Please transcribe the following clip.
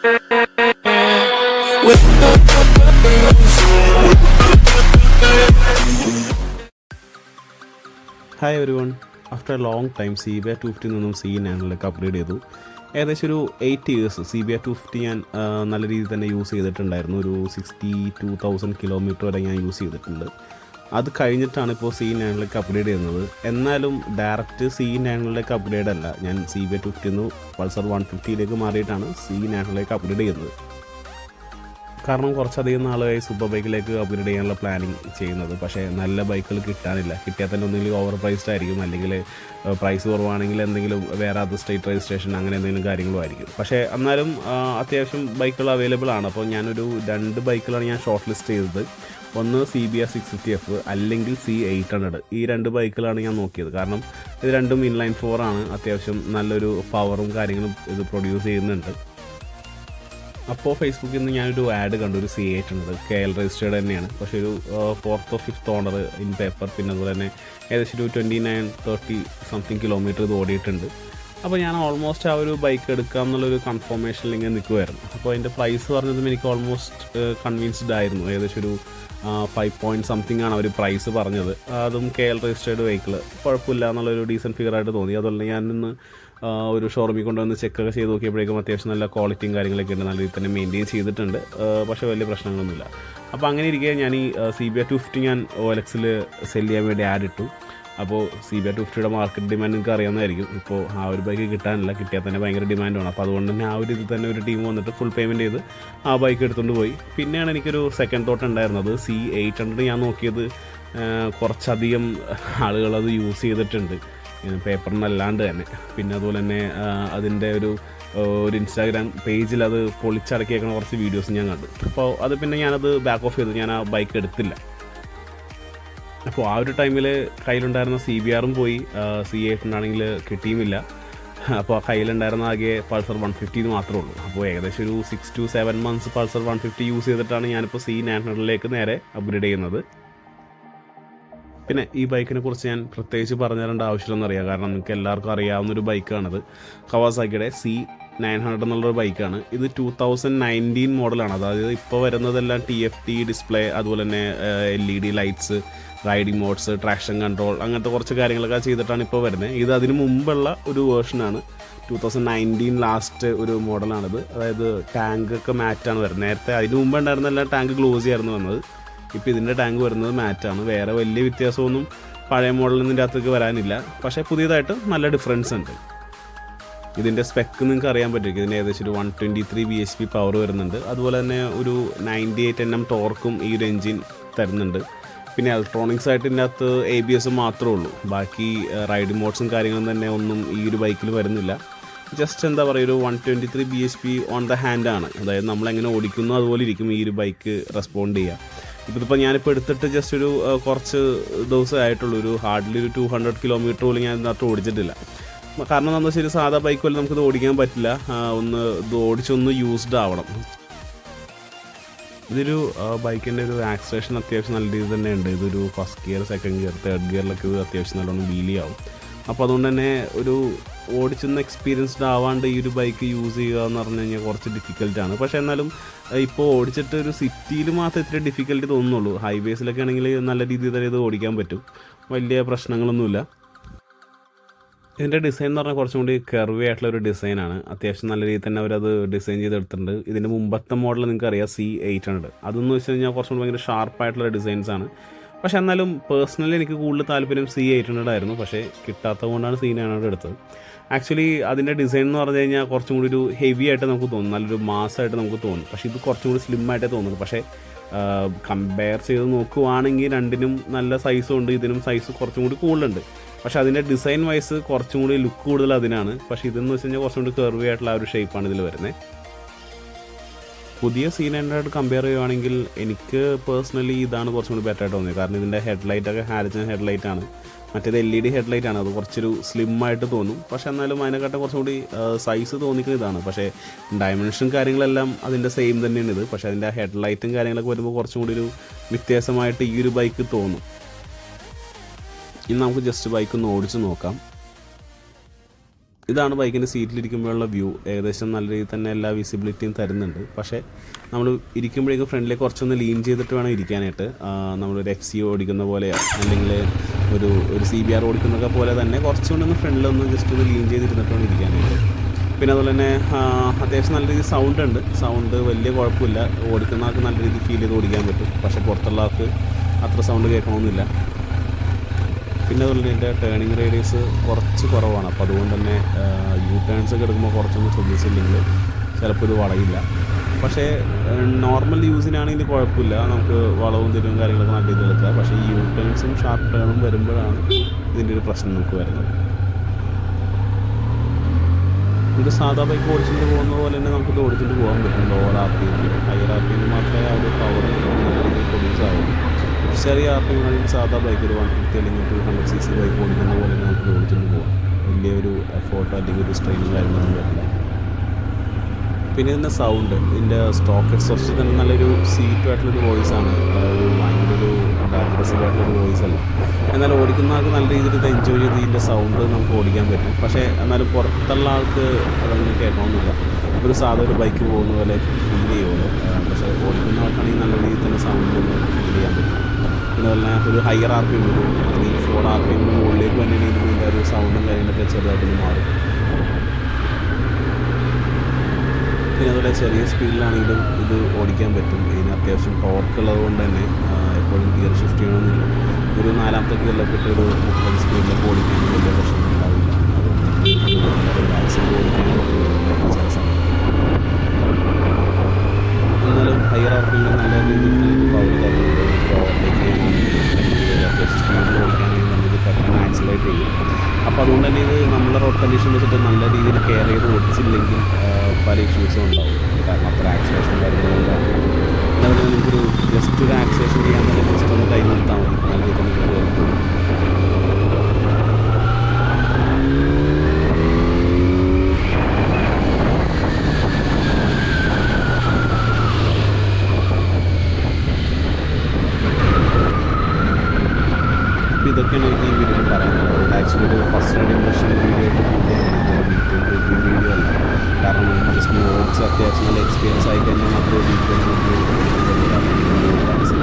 Hi everyone, after A long time CBR 250 നിന്നും C9ലേക്ക് upgrade ചെയ്തു. ഏകദേശം ഒരു 8 ഇയേഴ്സ് CBR 250 ഞാൻ നല്ല രീതിയിൽ തന്നെ യൂസ് ചെയ്തിട്ടുണ്ടായിരുന്നു. ഒരു 62,000 കിലോമീറ്റർ വരെ ഞാൻ യൂസ് ചെയ്തിട്ടുണ്ട്. അത് കഴിഞ്ഞിട്ടാണ് ഇപ്പോൾ C9ലേക്ക് അപ്ഗ്രേഡ് ചെയ്യുന്നത്. എന്നാലും ഡയറക്റ്റ് C9ലേക്ക് അപ്ഗ്രേഡ് അല്ല, ഞാൻ CBR 250 നിന്ന് പൾസർ 150യിലേക്ക് മാറിയിട്ടാണ് C9ലേക്ക് അപ്ഗ്രേഡ് ചെയ്യുന്നത്. കാരണം കുറച്ചധികം നാളായി സൂപ്പർ ബൈക്കിലേക്ക് അപ്ഗ്രേഡ് ചെയ്യാനുള്ള പ്ലാനിങ് ചെയ്യുന്നത്. പക്ഷേ നല്ല ബൈക്കുകൾ കിട്ടാനില്ല. കിട്ടിയാൽ തന്നെ ഒന്നുകിൽ ഓവർ പ്രൈസ്ഡ് ആയിരിക്കും, അല്ലെങ്കിൽ പ്രൈസ് കുറവാണെങ്കിൽ എന്തെങ്കിലും വേറെ അത് സ്റ്റേറ്റ് രജിസ്ട്രേഷൻ അങ്ങനെ എന്തെങ്കിലും കാര്യങ്ങളും ആയിരിക്കും. പക്ഷേ എന്നാലും അത്യാവശ്യം ബൈക്കുകൾ അവൈലബിൾ ആണ്. അപ്പോൾ ഞാനൊരു 2 ബൈക്കുകളാണ് ഞാൻ ഷോർട്ട് ലിസ്റ്റ് ചെയ്തത്. ഒന്ന് CBR 650F അല്ലെങ്കിൽ C800. ഈ 2 ബൈക്കുകളാണ് ഞാൻ നോക്കിയത്. കാരണം ഇത് രണ്ടും ഇൻലൈൻ 4 ആണ്. അത്യാവശ്യം നല്ലൊരു പവറും കാര്യങ്ങളും ഇത് പ്രൊഡ്യൂസ് ചെയ്യുന്നുണ്ട്. അപ്പോൾ ഫേസ്ബുക്കിൽ നിന്ന് ഞാനൊരു ആഡ് കണ്ടു, ഒരു C800 KL രജിസ്റ്റേർഡ് തന്നെയാണ്. പക്ഷേ ഒരു 4th or 5th owner in paper. പിന്നെ അതുപോലെ തന്നെ ഏകദേശം ഒരു 29-30 സംതിങ് കിലോമീറ്റർ ഇത് ഓടിയിട്ടുണ്ട്. അപ്പോൾ ഞാൻ ഓൾമോസ്റ്റ് ആ ഒരു ബൈക്ക് എടുക്കാം എന്നുള്ളൊരു കൺഫർമേഷനിൽ ഇങ്ങനെ നിൽക്കുമായിരുന്നു. അപ്പോൾ അതിൻ്റെ പ്രൈസ് പറഞ്ഞതും എനിക്ക് ഓൾമോസ്റ്റ് കൺവിൻസ്ഡ് ആയിരുന്നു. ഏകദേശം ഒരു 5 പോയിൻറ്റ് സംതിങ് ആണ് അവർ പ്രൈസ് പറഞ്ഞത്. അതും KL രജിസ്റ്റേർഡ് വെഹിക്കിൾ കുഴപ്പമില്ല എന്നുള്ളൊരു ഡീസൻറ്റ് ഫിഗർ ആയിട്ട് തോന്നി. അതുപോലെ ഞാനിന്ന് ഒരു ഷോറൂമിൽ കൊണ്ടുവന്ന് ചെക്കൊക്കെ ചെയ്ത് നോക്കിയപ്പോഴേക്കും അത്യാവശ്യം നല്ല ക്വാളിറ്റിയും കാര്യങ്ങളൊക്കെ ഉണ്ട്. നല്ല രീതിയിൽ തന്നെ മെയിൻറ്റെയിൻ ചെയ്തിട്ടുണ്ട്. പക്ഷേ വലിയ പ്രശ്നങ്ങളൊന്നുമില്ല. അപ്പോൾ അങ്ങനെ ഇരിക്കെ ഞാൻ ഈ CBR 250 ഞാൻ OLXൽ സെല് ചെയ്യാൻ വേണ്ടി ആഡ് ഇട്ടു. അപ്പോൾ CBR 250യുടെ മാർക്കറ്റ് ഡിമാൻഡ് നിങ്ങൾക്ക് അറിയാവുന്നതായിരിക്കും. ഇപ്പോൾ ആ ഒരു ബൈക്ക് കിട്ടാനില്ല, കിട്ടിയാൽ തന്നെ ഭയങ്കര ഡിമാൻഡാണ്. അപ്പോൾ അതുകൊണ്ട് തന്നെ ആ ഒരു ഇതിൽ തന്നെ ഒരു ടീം വന്നിട്ട് ഫുൾ പേയ്മെൻറ്റ് ചെയ്ത് ആ ബൈക്ക് എടുത്തുകൊണ്ട് പോയി. പിന്നെയാണ് എനിക്കൊരു സെക്കൻഡ് തോട്ട് ഉണ്ടായിരുന്നത്. C800 ഞാൻ നോക്കിയത് കുറച്ചധികം ആളുകളത് യൂസ് ചെയ്തിട്ടുണ്ട്, പേപ്പറിനല്ലാണ്ട് തന്നെ. പിന്നെ അതുപോലെ തന്നെ അതിൻ്റെ ഒരു ഇൻസ്റ്റാഗ്രാം പേജിൽ അത് പൊളിച്ചടക്കിയേക്കുന്ന കുറച്ച് വീഡിയോസ് ഞാൻ കണ്ടു. അപ്പോൾ അത് പിന്നെ ഞാനത് ബാക്ക് ഓഫ് ചെയ്തു, ഞാൻ ആ ബൈക്ക് എടുത്തില്ല. അപ്പോൾ ആ ഒരു ടൈമിൽ കയ്യിലുണ്ടായിരുന്ന CBRും പോയി, C800 ആണെങ്കിൽ കിട്ടിയുമില്ല. അപ്പോൾ കയ്യിലുണ്ടായിരുന്ന ആകെ പൾസർ 150 മാത്രമേ ഉള്ളൂ. അപ്പോൾ ഏകദേശം ഒരു 6 to 7 months പൾസർ 150 യൂസ് ചെയ്തിട്ടാണ് ഞാനിപ്പോൾ C900ലേക്ക് നേരെ അപ്ഗ്രേഡ് ചെയ്യുന്നത്. പിന്നെ ഈ ബൈക്കിനെ കുറിച്ച് ഞാൻ പ്രത്യേകിച്ച് പറഞ്ഞു തരേണ്ട ആവശ്യമൊന്നും അറിയാം, കാരണം നിങ്ങൾക്ക് എല്ലാവർക്കും അറിയാവുന്നൊരു ബൈക്കാണിത്. കവാസാക്കിയുടെ C900 എന്നുള്ളൊരു ബൈക്കാണ്. ഇത് 2019 മോഡലാണ്. അതായത് ഇപ്പോൾ വരുന്നതെല്ലാം TFT ഡിസ്പ്ലേ, അതുപോലെ തന്നെ LED lights, riding modes, traction control, അങ്ങനത്തെ കുറച്ച് കാര്യങ്ങളൊക്കെ ചെയ്തിട്ടാണ് ഇപ്പോൾ വരുന്നത്. ഇത് അതിന് മുമ്പുള്ള ഒരു വേർഷനാണ്. 2019 ലാസ്റ്റ് ഒരു മോഡലാണിത്. അതായത് ടാങ്കൊക്കെ മാറ്റാണ് വരുന്നത്. നേരത്തെ അതിന് മുമ്പ് ഉണ്ടായിരുന്ന എല്ലാം ടാങ്ക് ഗ്ലോസി ആയിരുന്നു വന്നത്. ഇപ്പോൾ ഇതിൻ്റെ ടാങ്ക് വരുന്നത് മാറ്റാണ്. വേറെ വലിയ വ്യത്യാസമൊന്നും പഴയ മോഡലിൽ നിന്നിൻ്റെ അകത്തേക്ക് വരാനില്ല. പക്ഷേ പുതിയതായിട്ട് നല്ല ഡിഫറൻസ് ഉണ്ട്. ഇതിൻ്റെ സ്പെക്ക് നിങ്ങൾക്ക് അറിയാൻ പറ്റും. ഇതിന് ഏകദേശം ഒരു 123 bhp പവർ വരുന്നുണ്ട്. അതുപോലെ തന്നെ ഒരു 98 Nm ടോർക്കും ഈ ഒരു എൻജിൻ തരുന്നുണ്ട്. പിന്നെ ഇലക്ട്രോണിക്സ് ആയിട്ട് ഇതിൻ്റെ അകത്ത് ABS മാത്രമേ ഉള്ളൂ. ബാക്കി റൈഡിംഗ് മോഡ്സും കാര്യങ്ങളും തന്നെ ഒന്നും ഈ ഒരു ബൈക്കിൽ വരുന്നില്ല. ജസ്റ്റ് എന്താ പറയുക, ഒരു 123 bhp ഓൺ ദ ഹാൻഡാണ്. അതായത് നമ്മളെങ്ങനെ ഓടിക്കുന്നു അതുപോലെ ഇരിക്കും ഈ ഒരു ബൈക്ക് റെസ്പോണ്ട് ചെയ്യുക. ഇതിപ്പോൾ ഞാനിപ്പോൾ എടുത്തിട്ട് ജസ്റ്റ് ഒരു കുറച്ച് ദിവസമേ ആയിട്ടുള്ളൂ. ഒരു ഹാർഡ്ലി ഒരു 200 കിലോമീറ്റർ പോലും ഞാൻ ഇതിനകത്ത് ഓടിച്ചിട്ടില്ല. കാരണം എന്താണെന്ന് വെച്ചാൽ സാധാ ബൈക്ക് പോലും നമുക്കിത് ഓടിക്കാൻ പറ്റില്ല. ഇത് ഓടിച്ചൊന്ന് യൂസ്ഡ് ആവണം. ഇതൊരു ബൈക്കിൻ്റെ ഒരു ആക്സിലറേഷൻ അത്യാവശ്യം നല്ല രീതിയിൽ തന്നെ ഉണ്ട്. ഇതൊരു first gear, second gear, third ഗിയറിലൊക്കെ ഇത് അത്യാവശ്യം നല്ലോണം വീലി ആവും. അപ്പോൾ അതുകൊണ്ട് തന്നെ ഒരു ഓടിച്ചൊന്ന് എക്സ്പീരിയൻസ്ഡ് ആവാണ്ട് ഈ ഒരു ബൈക്ക് യൂസ് ചെയ്യുക എന്ന് പറഞ്ഞു കഴിഞ്ഞാൽ കുറച്ച് ഡിഫിക്കൽട്ടാണ്. പക്ഷേ എന്നാലും ഇപ്പോൾ ഓടിച്ചിട്ട് ഒരു സിറ്റിയിൽ മാത്രമേ ഇത്ര ഡിഫിക്കൽട്ടി തോന്നുന്നുള്ളൂ. ഹൈവേസിലൊക്കെ ആണെങ്കിൽ നല്ല രീതിയിൽ തന്നെ ഇത് ഓടിക്കാൻ പറ്റും, വലിയ പ്രശ്നങ്ങളൊന്നുമില്ല. ഇതിൻ്റെ ഡിസൈൻ എന്ന് പറഞ്ഞാൽ കുറച്ചും കൂടി കർവി ആയിട്ടുള്ള ഒരു ഡിസൈനാണ്. അത്യാവശ്യം നല്ല രീതിയിൽ തന്നെ അവരത് ഡിസൈൻ ചെയ്തെടുത്തിട്ടുണ്ട്. ഇതിൻ്റെ മുമ്പത്തെ മോഡൽ നിങ്ങൾക്ക് അറിയാം C800. അതെന്ന് വെച്ച് കഴിഞ്ഞാൽ കുറച്ചും കൂടി ഭയങ്കര ഷാർപ്പായിട്ടുള്ള ഡിസൈൻസാണ്. പക്ഷേ എന്നാലും പേഴ്സണലി എനിക്ക് കൂടുതൽ താല്പര്യം C800 ആയിരുന്നു. പക്ഷേ കിട്ടാത്തത് കൊണ്ടാണ് C900 എടുത്തത്. ആക്ച്വലി അതിൻ്റെ ഡിസൈൻ എന്ന് പറഞ്ഞു കഴിഞ്ഞാൽ കുറച്ചും കൂടി ഒരു ഹെവി ആയിട്ട് നമുക്ക് തോന്നും, നല്ലൊരു മാസമായിട്ട് നമുക്ക് തോന്നും. പക്ഷേ ഇത് കുറച്ചും കൂടി സ്ലിം ആയിട്ടേ തോന്നുന്നു. പക്ഷേ കമ്പയർ ചെയ്ത് നോക്കുവാണെങ്കിൽ രണ്ടിനും നല്ല സൈസും ഉണ്ട്. ഇതിനും സൈസ് കുറച്ചും കൂടി കൂടുതലുണ്ട്. പക്ഷേ അതിൻ്റെ ഡിസൈൻ വൈസ് കുറച്ചും കൂടി ലുക്ക് കൂടുതൽ അതിനാണ്. പക്ഷേ ഇതെന്ന് വെച്ച് കഴിഞ്ഞാൽ കുറച്ചും കൂടി കർവി ആയിട്ടുള്ള ആ ഒരു ഷേപ്പാണ് ഇതിൽ വരുന്നത്. പുതിയ C900 കമ്പയർ ചെയ്യുകയാണെങ്കിൽ എനിക്ക് പേഴ്സണലി ഇതാണ് കുറച്ചും കൂടി ബെറ്റർ ആയിട്ട് തോന്നിയത്. കാരണം ഇതിൻ്റെ ഹെഡ്ലൈറ്റൊക്കെ ഹാലജൻ ഹെഡ്ലൈറ്റാണ്, മറ്റേത് LED ഹെഡ്ലൈറ്റാണ്. അത് കുറച്ചൊരു സ്ലിമ്മായിട്ട് തോന്നും. പക്ഷേ എന്നാലും അതിനെക്കാട്ടും കുറച്ചും കൂടി സൈസ് തോന്നിക്കുന്ന ഇതാണ്. പക്ഷേ ഡയമെൻഷൻ കാര്യങ്ങളെല്ലാം അതിൻ്റെ സെയിം തന്നെയാണ് ഇത്. പക്ഷേ അതിൻ്റെ ഹെഡ്ലൈറ്റും കാര്യങ്ങളൊക്കെ വരുമ്പോൾ കുറച്ചും കൂടി ഒരു വ്യത്യാസമായിട്ട് ഈ ഒരു ബൈക്ക് തോന്നും. ഇനി നമുക്ക് ജസ്റ്റ് ബൈക്ക് ഒന്ന് ഓടിച്ച് നോക്കാം. ഇതാണ് ബൈക്കിൻ്റെ സീറ്റിലിരിക്കുമ്പോഴുള്ള വ്യൂ. ഏകദേശം നല്ല രീതിയിൽ തന്നെ എല്ലാ വിസിബിലിറ്റിയും തരുന്നുണ്ട്. പക്ഷേ നമ്മൾ ഇരിക്കുമ്പോഴേക്കും ഫ്രണ്ടിലേക്ക് കുറച്ചൊന്ന് ലീൻ ചെയ്തിട്ട് വേണം ഇരിക്കാനായിട്ട്. നമ്മളൊരു FC ഓടിക്കുന്ന പോലെ അല്ലെങ്കിൽ ഒരു CBR ഓടിക്കുന്നതൊക്കെ പോലെ തന്നെ കുറച്ചുകൊണ്ടൊന്ന് ഫ്രണ്ടിലൊന്ന് ജസ്റ്റ് ഒന്ന് ലീൻ ചെയ്തിരുന്നിട്ട് വേണം ഇരിക്കാനായിട്ട്. പിന്നെ അതുപോലെ തന്നെ അത്യാവശ്യം നല്ല രീതിയിൽ സൗണ്ട് വലിയ കുഴപ്പമില്ല. ഓടിക്കുന്ന ആൾക്ക് നല്ല രീതിയിൽ ഫീൽ ചെയ്ത് ഓടിക്കാൻ പറ്റും. പക്ഷേ പുറത്തുള്ള ആൾക്ക് അത്ര സൗണ്ട് കേൾക്കണമെന്നില്ല. പിന്നെ അതുപോലെ തന്നെ എൻ്റെ ടേണിങ് റേഡിയസ് കുറച്ച് കുറവാണ്. അപ്പോൾ അതുകൊണ്ട് തന്നെ U-ടേൺസ് ഒക്കെ എടുക്കുമ്പോൾ കുറച്ചൊന്ന് ശ്രദ്ധിച്ചില്ലെങ്കിൽ ചിലപ്പോൾ ഇത് വളയില്ല. പക്ഷേ നോർമൽ യൂസിനാണെങ്കിൽ കുഴപ്പമില്ല. നമുക്ക് വളവും തിരിവും കാര്യങ്ങളൊക്കെ നല്ല രീതിയിൽ എടുക്കാം. പക്ഷേ ഈ U-ടേൺസും ഷാർപ്പ് ടേണും വരുമ്പോഴാണ് ഇതിൻ്റെ ഒരു പ്രശ്നം നമുക്ക് വരുന്നത്. ഇത് സാധാ ബൈക്ക് ഓടിച്ചിട്ട് പോകുന്ന പോലെ തന്നെ നമുക്കിത് ഓടിച്ചിട്ട് പോകാൻ പറ്റും. ലോവർ RPM ഹയർ RPM മാത്രമേ ആ ഒരു പവർ നല്ല രീതിയിൽ പ്രൊഡ്യൂസ് ആവുള്ളൂ. ചെറിയ RPM സാധാ ബൈക്ക് ഒരു 150 അല്ലെങ്കിൽ 200cc ബൈക്ക് ഓടിക്കുന്ന പോലെ തന്നെ നമുക്ക് ഓടിച്ചിട്ട് പോകാം. വലിയൊരു എഫോർട്ടോ അല്ലെങ്കിൽ ഒരു സ്ട്രെയിനും കാര്യങ്ങളൊന്നും വരില്ല. പിന്നെ ഇതിൻ്റെ സൗണ്ട്, ഇതിൻ്റെ സ്റ്റോക്ക് എക്സോസ്റ്റ് തന്നെ നല്ലൊരു സീറ്റുമായിട്ടുള്ളൊരു വോയിസാണ്. ഒരു ഭയങ്കര ഒരു അഗ്രസീവായിട്ടുള്ളൊരു വോയിസ് അല്ല. എന്നാൽ ഓടിക്കുന്ന ആൾക്ക് നല്ല രീതിയിൽ ഇത് എൻജോയ് ചെയ്ത് ഇതിൻ്റെ സൗണ്ട് നമുക്ക് ഓടിക്കാൻ പറ്റും. പക്ഷേ എന്നാലും പുറത്തുള്ള ആൾക്ക് അതങ്ങനെ കേൾക്കണമെന്നില്ല. ഒരു സാധാ ഒരു ബൈക്ക് പോകുന്ന പോലെ ഫീൽ ചെയ്യുമല്ലോ. പക്ഷേ ഓടിക്കുന്ന ആൾക്കാണെങ്കിൽ നല്ല രീതിയിൽ തന്നെ സൗണ്ട് നമുക്ക് ഫീൽ ചെയ്യാൻ പറ്റും. പിന്നെ അതുപോലെ ഒരു ഹയർ RPM ഒരു 3-4 RPM മുകളിലേക്ക് വന്നിട്ടുണ്ടെങ്കിൽ ഇതിൻ്റെ ഒരു സൗണ്ടും കാര്യങ്ങളൊക്കെ ചെറുതായിട്ടൊന്ന് മാറും. പിന്നെ അതുപോലെ ചെറിയ സ്പീഡിലാണെങ്കിലും ഇത് ഓടിക്കാൻ പറ്റും. ഇതിന് അത്യാവശ്യം ടോർക്ക് ഉള്ളത് കൊണ്ട് തന്നെ എപ്പോഴും ഗിയർ ഷിഫ്റ്റ് ചെയ്യണമെന്നില്ല. ഒരു 4ാമത്തെ ഗിയറിലൊക്കെ ഇട്ട് ഒരു 30 സ്പീഡിലൊക്കെ ഓടിക്കാൻ വലിയ പ്രശ്നമൊന്നും ഉണ്ടാവില്ല. അതുകൊണ്ട് മാക്സിമം ഓടിക്കാൻ പറ്റും ചില സമയത്ത്. എന്നാലും ഹയർ RPM നല്ല രീതിയിൽ പവർ തരുന്നുണ്ട്. ഓവർടേക്ക് ചെയ്യാനാണെങ്കിലും അത്യാവശ്യം സ്പീഡിൽ ഓടിക്കുകയാണെങ്കിൽ നമുക്ക് പെട്ടെന്ന് ആക്സിലേറ്റ് ചെയ്യും. അപ്പോൾ അതുകൊണ്ട് തന്നെ ഇത് നമ്മളെ റോഡ് കണ്ടീഷൻ വെച്ചിട്ട് നല്ല രീതിയിൽ കെയർ ചെയ്ത് ഓടിച്ചില്ലെങ്കിൽ പല ഇഷ്യൂസും ഉണ്ടാവും. കാരണം അത്ര ആക്സിലേഷൻ വരുന്നതുകൊണ്ടാണ്. പിന്നെ അതുപോലെ നമുക്കൊരു ജസ്റ്റ് ഒരു ആക്സിലേഷൻ ചെയ്യാൻ തന്നെ ജസ്റ്റ് ഒന്ന് കൈ നിർത്താൻ മതി. നല്ല രീതിയിൽ നമുക്ക് കയറുമ്പോൾ ഇതൊക്കെയാണ് എനിക്ക് ഈ വീഡിയോയിൽ പറയാനുള്ളത്. ആക്ച്വലി ഒരു ഫസ്റ്റ് റൈഡ് ഇംപ്രഷൻ വീഡിയോ ആയിട്ട് കൂടിയാണ്, ഡീറ്റെയിൽ റിവ്യൂ വീഡിയോ അല്ല. കാരണം ജസ്റ്റ് ഓടിച്ച് അത്യാവശ്യം നല്ല എക്സ്പീരിയൻസ് ആയി കഴിഞ്ഞാൽ മാത്രമേ ഡീറ്റെയിൽ റിവ്യൂ എടുക്കാൻ പറ്റില്ല.